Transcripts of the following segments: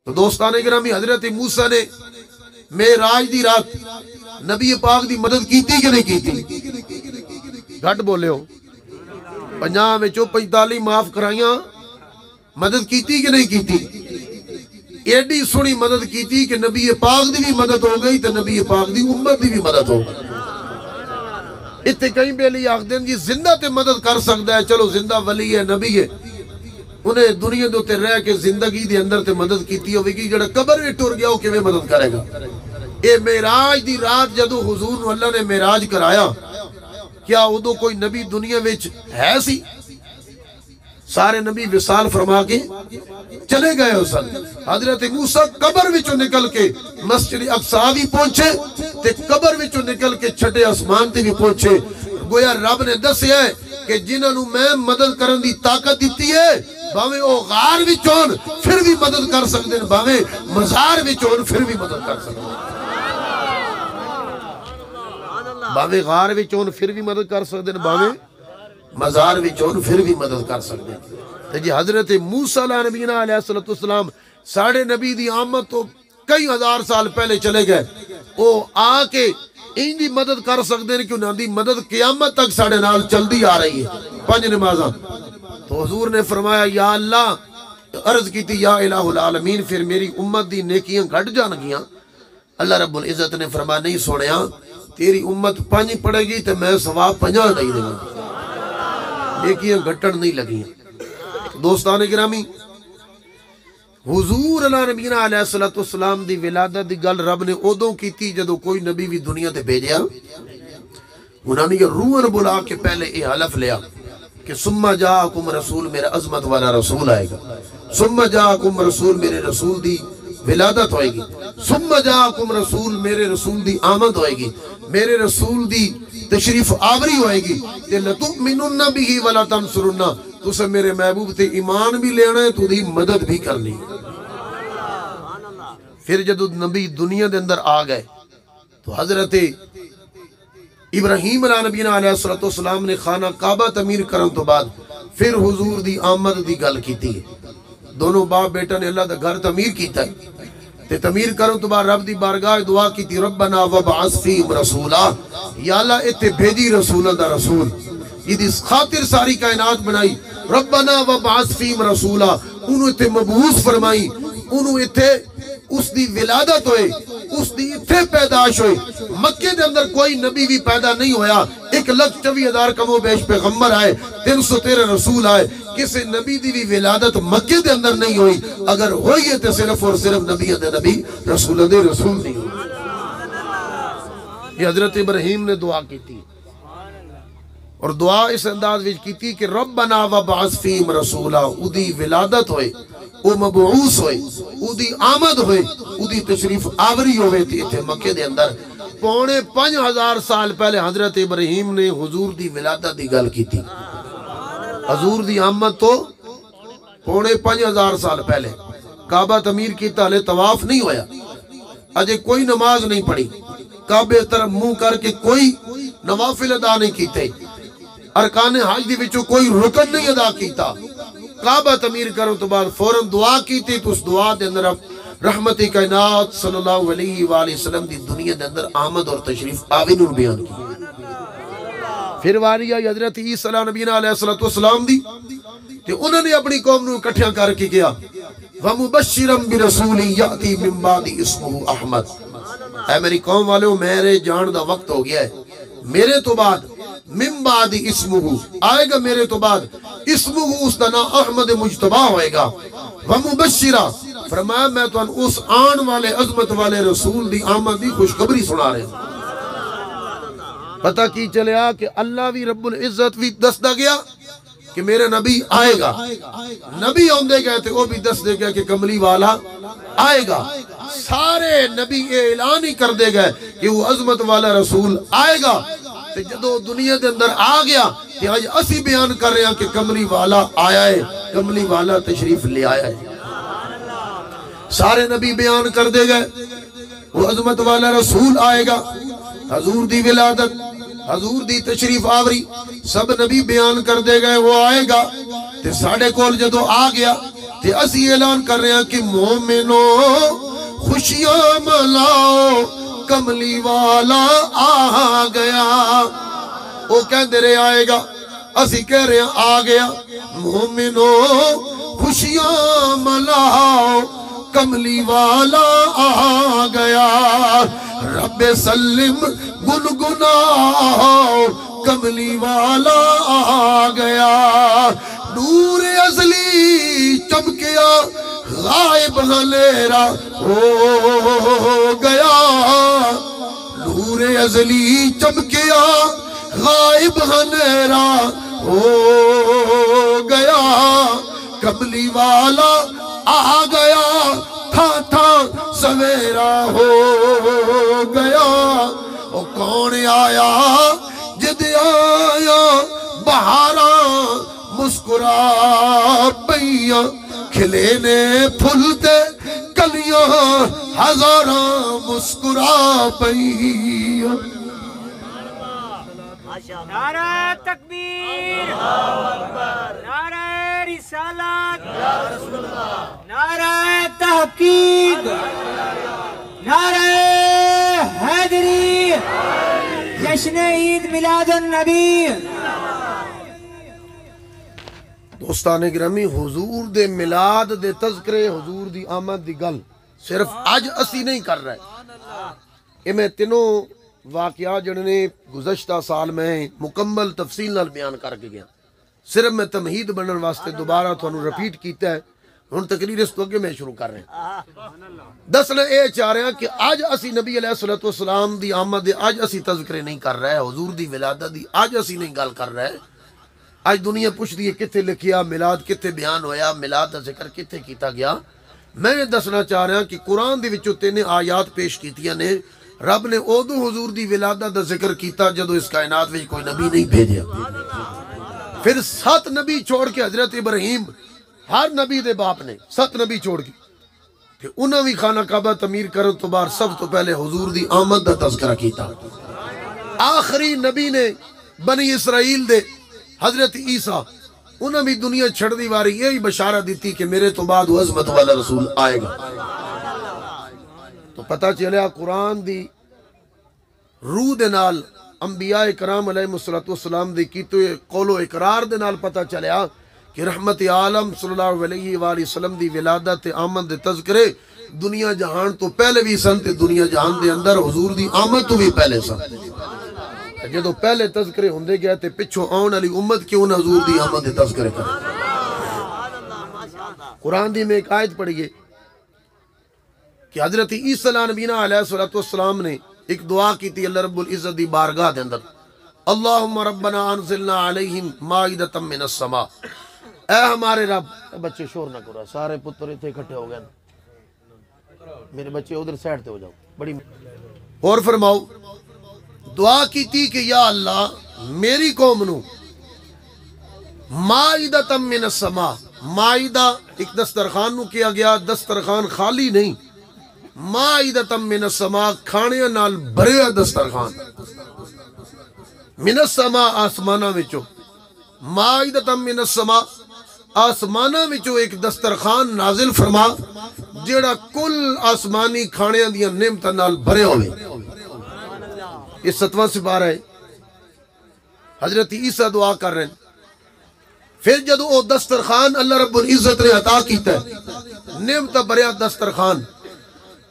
تو دوستان گرامی حضرت موسیٰ نے معراج دی رات نبی پاک دی مدد کیتی کہ نہیں کیتی؟ گھٹ بولے ہو 50 میں 45 معاف کرائیاں مدد کیتی کہ نہیں کیتی؟ ایڈی سنی مدد کیتی کہ نبی پاک دی بھی مدد ہو گئی تو نبی پاک دی امت دی بھی مدد ہو گئی۔ اتنے کہیں بیلی آخ دیں جی زندہ تے مدد کر سکتا ہے، چلو زندہ ولی ہے نبی ہے، انہیں دنیا دو تے رہ کے زندگی دے اندر تے مدد کیتی ہوئے گی، جڑا قبر میں ٹر گیا ہو کہ وہ مدد کرے گا۔ اے معراج دی رات جدو حضور نو اللہ نے معراج کرایا، کیا ادو کوئی نبی دنیا وچ ہے سی؟ سارے نبی وصال فرما کے چلے گئے ہو سن۔ حضرت موسیٰ قبر وچوں نکل کے مسجد اقصی بھی پہنچے تے قبر وچوں نکل کے چھٹے آسمان تے بھی پہنچے۔ گویا رب نے دسیا ہے کہ جنہاں نو میں مدد کرن دی طاقت دیتی ہے، باویں او غار وچوں پھر بھی مدد کر سکتے ہیں، باویں مزار وچوں پھر بھی مدد کر سکتے ہیں، باویں غار وچوں پھر بھی مدد کر سکتے ہیں، باویں مزار وچوں پھر بھی مدد کر سکتے ہیں۔ تو جی حضرت موسیٰ علیہ نبینا علیہ السلام ساڑھے نبی دی آمد تو کئی ہزار سال پہلے چلے گئے، وہ آ کے ان دی مدد کر سکتے ہیں کہ انہوں دی مدد قیامت تک ساڑھے نال چل دی آ رہی ہے 5 نمازاں۔ تو حضور نے فرمایا یا اللہ، عرض کی تھی یا الہ العالمین پھر میری امت دی نیکیاں گھٹ جان گیاں۔ اللہ رب العزت نے فرمایا نہیں سوڑیا، تیری امت 5 پڑے گی تو میں ثواب 50 نہیں دے گا، نیکیاں گھٹن نہیں لگیاں۔ دوستان گرامی، حضور اللہ نبینا علیہ السلام دی ولادت دی گل رب نے ادوں کی تھی جدو کوئی نبی بھی دنیا تے بھیجیا، انہوں نے یہ روحن بلا کے پہلے یہ حلف لیا کہ ثم جاءکم رسول، میرا عظمت والا رسول آئے گا، ثم جاءکم رسول، میرے رسول دی ولادت ہوئے گی، ثم جاءکم رسول، میرے رسول دی آمد ہوئے گی، میرے رسول دی تشریف آوری ہوئے گی، تے لَتُؤْمِنُنَّ بِهِ وَلَا تَنْصُرُنَّ، تو سے میرے محبوب تے ایمان بھی لینا ہے، تو دی مدد بھی کرنی ہے۔ پھر جب نبی دنیا دے اندر آ گئے تو حضرت ابراہیم علیہ نبینا علیہ السلام نے خانہ کعبہ تعمیر کرن تو بعد پھر حضور دی آمد دی گل کیتی ہے۔ دونوں باپ بیٹا نے اللہ دا گھر تعمیر کیتا ہے تے تعمیر کرن تو بعد رب دی بارگاہ دعا کیتی ربنا وبعث فیہم رسولا، یا اللہ اتے بھیجی رسولہ دا رسول، یہ دی خاطر ساری کائنات بنائی، ربنا وبعث فیہم رسولا، انہوں اتے مبعوث فرمائی، انہوں اتے اس دی ولادت ہوئے، اس دی اتھے پیداش ہوئے۔ مکے دے اندر کوئی نبی بھی پیدا نہیں ہویا، 1,24,000 کم و بیش پیغمبر آئے، 313 رسول آئے، کسی نبی دی بھی ولادت مکے دے اندر نہیں ہوئی، اگر ہوئی ہے تو صرف اور صرف نبی دے نبی رسول دے رسول نہیں ہوئی۔ یہ حضرت ابراہیم نے دعا کی تھی، اور دعا اس انداز وچ کی تھی کہ ربنا وبعث فیہم رسولا، او دی ولادت ہوئے، او مبعوث ہوئے، او دی آمد ہوئے، او دی تشریف آوری ہوئے تھی اتھے مکے دے اندر۔ 5,500 سال پہلے حضرت ابراہیم نے حضور دی ولادت دی گل کی تھی، حضور دی آمد تو 5,500 سال پہلے۔ کعبہ تعمیر کیتا، لے طواف نہیں ہویا، اجے کوئی نماز نہیں پڑھی، کعبے طرف منہ کر کے کوئی نوافل ادا نہیں کیتے، ارکان حج دی وچوں کوئی رکن نہیں ادا کیتا۔ کعبہ تعمیر کرو تو بعد فوراً دعا کی تھی، تو اس دعا دے اندر رحمت کائنات صلی اللہ علیہ وآلہ وسلم دی دنیا دے اندر آمد اور تشریف آوری نور بیان کی۔ پھر واری آئی حضرت عیسیٰ علیہ نبینا علیہ السلام دی، کہ انہوں نے اپنی قوم نو کٹھیاں کر کے کیا وَمُبَشِّرًا بِرَسُولٍ يَأْتِي مِن بَعْدِ اسْمُهُ احمد، اے میری قوم والے میرے جان دا وقت ہو گیا ہے، میرے تو بعد من بعد اسمہ آئے گا، میرے تو بعد اسمہ اس دا نام احمد مجتبہ ہوئے گا، ومبشرہ فرمایا میں تو اس آن والے عظمت والے رسول دی آمد دی خوشخبری سنا رہے ہیں۔ پتہ کی چلیا کہ اللہ بھی رب العزت بھی دس دا گیا کہ میرے نبی آئے گا، نبی آندے گئے تھے وہ بھی دس دے گیا کہ کملی والا آئے گا، سارے نبی اعلان ہی کر دے گئے کہ وہ عظمت والا رسول آئے گا۔ جدو دنیا دے اندر آ گیا کہ آج اسی بیان کر رہے ہیں کہ کملی والا آیا ہے، کملی والا تشریف لے آیا ہے۔ سارے نبی بیان کر دے گئے وہ عظمت والا رسول آئے گا، حضور دی ولادت، حضور دی تشریف آوری سب نبی بیان کر دے گئے وہ آئے گا۔ تے ساڑھے کول جدو آ گیا تے اسی اعلان کر رہے ہیں کہ مومنو خوشیاں مناؤ کملی والا آ گیا. وہ کہندے رہے آئے گا، اسی کہہ رہے ہیں آ گیا. مومنو خوشیاں مناؤ کملی والا آ گیا. رب سلم گنگناؤ کملی والا آ گیا. نور ازلی چمکیا غائب اندھیرا ہو گیا. نور ازلی چمکیا غائب اندھیرا ہو گیا. کملی والا آ گیا، تھا تھا سویرا ہو گیا. او کون آیا جد آیا بہاراں مسکرا پئیاں، کھلے نے پھلتے کلیاں ہزاراں مسکرا پئیاں. نعرہ تکبیر، نعرہ رسالت، نعرہ تحقیق، نعرہ حیدری، جشن عید میلاد النبی. دوستان گرامی، حضور دے میلاد دے تذکرے، حضور دی آمد دی گل صرف اج اسی نہیں کر رہے. یہ میں تینوں واقعات جڑے نے گزشتہ سال میں مکمل تفصیل نال بیان کر کے گیا. صرف میں تمہید بنن واسطے دوبارہ تھانوں رپیٹ کیتا ہے. ہن تقریر اس تو اگے میں شروع کر رہے ہیں. دسنا اے چاہ رہے ہیں کہ اج اسی نبی علیہ الصلوۃ والسلام دی آمد دے اج اسی تذکرے نہیں کر رہے، حضور دی ولادت دی اج اسی نہیں گل کر رہے. اج دنیا پوچھ دی ہے کتھے لکھیا میلاد، کتھے بیان ہویا میلاد دا ذکر کتھے کیتا گیا. میں یہ دسنا چاہ رہا کہ قرآن دے وچوں 3 آیات پیش کیتیاں نے. رب نے اودو حضور دی ولادت دا ذکر کیتا جدو اس کائنات وچ کوئی نبی نہیں بھیجیا. پھر 7 نبی چھوڑ کے حضرت ابراہیم، ہر نبی دے باپ نے 7 نبی چھوڑ کے پھر انہاں بھی خانہ کعبہ تعمیر کرن تو بعد سب تو پہلے حضور دی آمد دا تذکرہ کیتا. آخری نبی نے بنی اسرائیل دے حضرت عیسیٰ، انہاں بھی دنیا چھڑ دی واری یہی بشارت دیتی کہ میرے تو بعد وہ عظمت والا رسول آئے گا. تو پتہ چلیا قرآن دی روح دے نال انبیاء کرام علیہ السلام دی کیتے قول و اقرار دے نال پتہ چلیا کہ رحمت عالم صلی اللہ علیہ وآلہ وسلم دی ولادت آمد دے تذکرے دنیا جہان تو پہلے بھی سن تے دنیا جہان دے اندر حضور دی آمد تو بھی پہلے سن. جدو پہلے تذکرے ہوندے گئے تے پچھو آن والی امت کیوں نہ حضور دی آمد دے تذکرے کرے. قرآن دی میں ایک آیت پڑھی ہے کہ حضرت عیسیٰ نبینا علیہ السلام نے ایک دعا کی تھی اللہ رب العزت دی بارگاہ دے اندر. اللہم ربنا انزلنا علیہم مائدۃ من السماء. اے ہمارے رب، بچے شور نہ کرو، سارے پتر اتنے اکٹھے ہو گئے، میرے بچے ادھر سائڈ تے ہو جاؤ. بڑی اور فرماؤ دعا کی تھی کہ یا اللہ میری قوم نو مائدۃ من السماء. مائدہ ایک دسترخوان نو کیا گیا، دسترخوان خالی نہیں، مائدۃ من السماء کھانے نال بھریا دسترخوان. من السماء آسمانہ وچوں، مائدۃ من السماء آسمانہ وچوں ایک دسترخوان نازل فرما جیڑا کل آسمانی کھانے دیاں نعمتاں نال بھرے ہوئے. یہ 7واں سپارہ ہے. حضرت عیسیٰ دعا کر رہے ہیں. پھر جدو وہ دسترخوان اللہ رب العزت نے عطا کیتا ہے نعمت بھریا دسترخوان،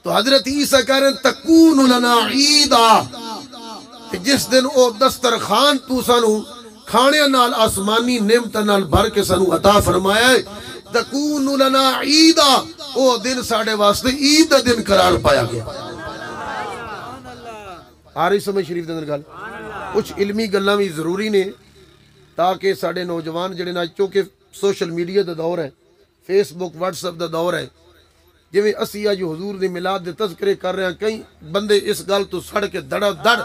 تو حضرت عیسیٰ کہہ رہے ہیں تکون لنا عیدا، کہ جس دن وہ دسترخوان تو سانو کھانے نال آسمانی نعمت نال بھر کے سانو عطا فرمایا ہے، تکون لنا عیدا، وہ دن ساڑھے واسطے عید دا دن قرار پایا گیا. آ رہی سمجھ شریف دن گل؟ کچھ علمی گلاں بھی ضروری نے تاکہ ساڑھے نوجوان جڑے نا، چونکہ سوشل میڈیا دا دور ہے، فیس بک واٹس ایپ دا دور ہے، جویں اسی اج حضور دی میلاد دے تذکرے کر رہے ہیں، کئی بندے اس گل تو سڑ کے دڑا دڑ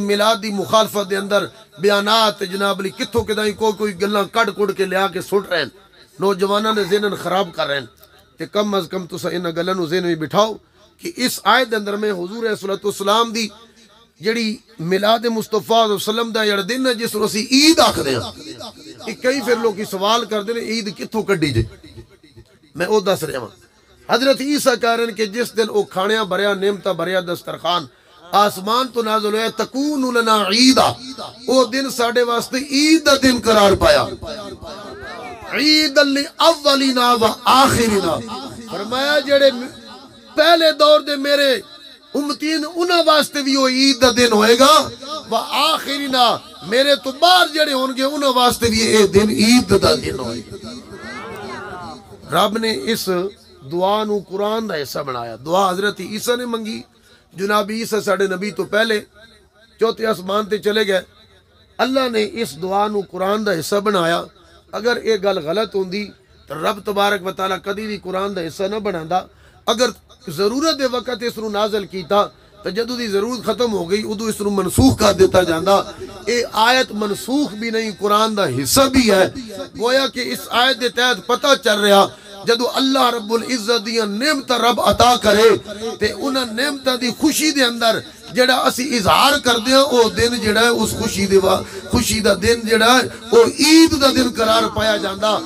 میلاد دی مخالفت دے اندر بیانات جناب علی کتھوں کدائیں کوئی گلاں کڈ کڈ کے لیا کے سٹ رہے ہیں، نوجواناں نے ذہن خراب کر رہے ہیں. تے کم از کم تساں انہاں گلاں نو ذہن میں بٹھاؤ کہ اس آیت دے اندر میں حضور علیہ الصلوۃ والسلام دی جڑی میلاد مصطفیٰ صلی اللہ علیہ وسلم دا جڑا دن ہے جس نوں اسی عید آکھدے ہاں، کہ کئی پھر لوگ سوال کردے نے عید کتھوں کڈی جے. میں او دس رہا ہوں حضرت عیسیٰ کہہ رہے ہیں کہ جس دن او کھانیاں بھریا نعمتاں بھریا دسترخوان آسمان تو نازل ہویا تکون لنا عیدا او دن ساڑے واسطے عید دا دن قرار پایا عید الاولینا و آخرنا فرمایا جڑے پہلے دور دے میرے امتین انہاں واسطے بھی وہ عید دا دن ہوئے گا و آخرنا میرے تو بار جڑے ہونگے انہاں واسطے بھی یہ دن عید دا دن ہوئے گا رب نے اس دعا نو قرآن دا حصہ بنایا دعا حضرت عیسیٰ نے منگی جناب عیسیٰ ساڑھے نبی تو پہلے چوتھے آسمان تے چلے گئے اللہ نے اس دعا نو قرآن دا حصہ بنایا اگر یہ گل غلط ہوندی تو رب تبارک و تعالیٰ کدی بھی قرآن دا حصہ نہ بناندا اگر ضرورت دے وقت اس نو نازل کیتا تو جدو دی ضرورت ختم ہو گئی ادو اس نو منسوخ کر دیتا جاندا اے آیت منسوخ بھی نہیں قرآن دا حصہ بھی ہے گویا کہ اس آیت دے تحت پتہ چل رہا جدو اللہ رب العزت دیاں نعمت رب عطا کرے تے انہاں نعمتاں دی خوشی دے اندر جڑا اسی اظہار کر دیاں او دن جڑا ہے اس خوشی دا دن جڑا ہے او عید دا دن قرار پایا جاندا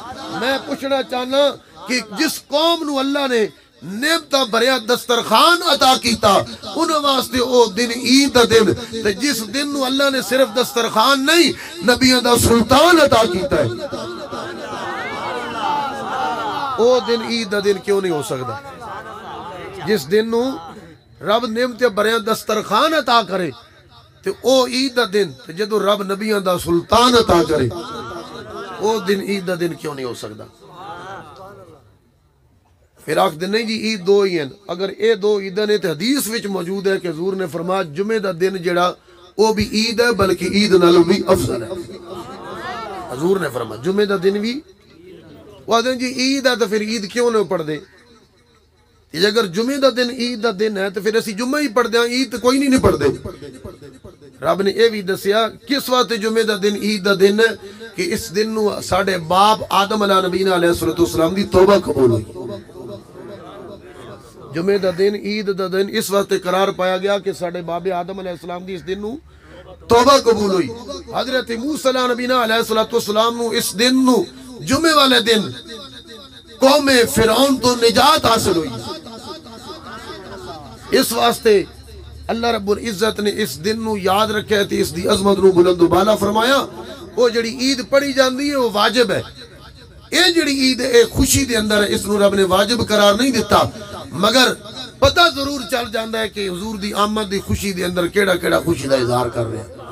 میں پوچھنا چاہنا کہ جس قوم نو اللہ نے نعمتاں بھریا دسترخوان عطا کیتا انہاں واسطے او دن عید دا دن تے جس دن نو اللہ نے صرف دسترخوان نہیں نبیوں دا سلطان عطا کیتا ہے او دن عید دا دن کیوں نہیں ہو سکتا جس دن نو رب نعمتیں بھریا دسترخوان عطا کرے تے او عید دا دن تے جدو رب نبیوں دا سلطان عطا کرے او دن عید دا دن کیوں نہیں ہو سکتا پھر آخ دن نہیں جی عید دو ہی ہیں اگر اے دو عیدیں نے تے حدیث وچ موجود ہے کہ حضور نے فرمایا جمعہ دا دن جڑا او بھی عید ہے بلکہ عید نالوں بھی افضل ہے حضور نے فرمایا جمعہ دا دن بھی وہ دن جی عید ہے تو پھر عید کیوں نہ پڑھ دے اگر جمعہ دا دن عید دا دن ہے تو پھر اسی جمعہ ہی پڑھ دیں عید تو کوئی نہیں پڑھ دے رب نے یہ بھی دسیا کس واسطے جمعہ دا دن عید دا دن ہے کہ اس دن نو ساڑھے باپ آدم علیہ نبینا علیہ السلام دی توبہ قبول ہوئی جمعہ دا دن عید دا دن اس واسطے قرار پایا گیا کہ ساڑھے باب آدم علیہ السلام دی اس دن نو توبہ قبول ہوئی حضرت موسیٰ علیہ نبینا علیہ السلام نو اس دن نو جمعہ والے دن قوم فرعون تو نجات حاصل ہوئی اس واسطے اللہ رب العزت نے اس دن نو یاد رکھا ہے اس دی عظمت نو بلند و بالا فرمایا وہ جڑی عید پڑھی جاندی ہے وہ واجب ہے اے جڑی عید ہے خوشی دے اندر ہے اس نو رب نے واجب قرار نہیں دیتا مگر پتہ ضرور چل جاندہ ہے کہ حضور دی آمد دی خوشی دے اندر کیڑا کیڑا خوشی دا اظہار کر رہے ہیں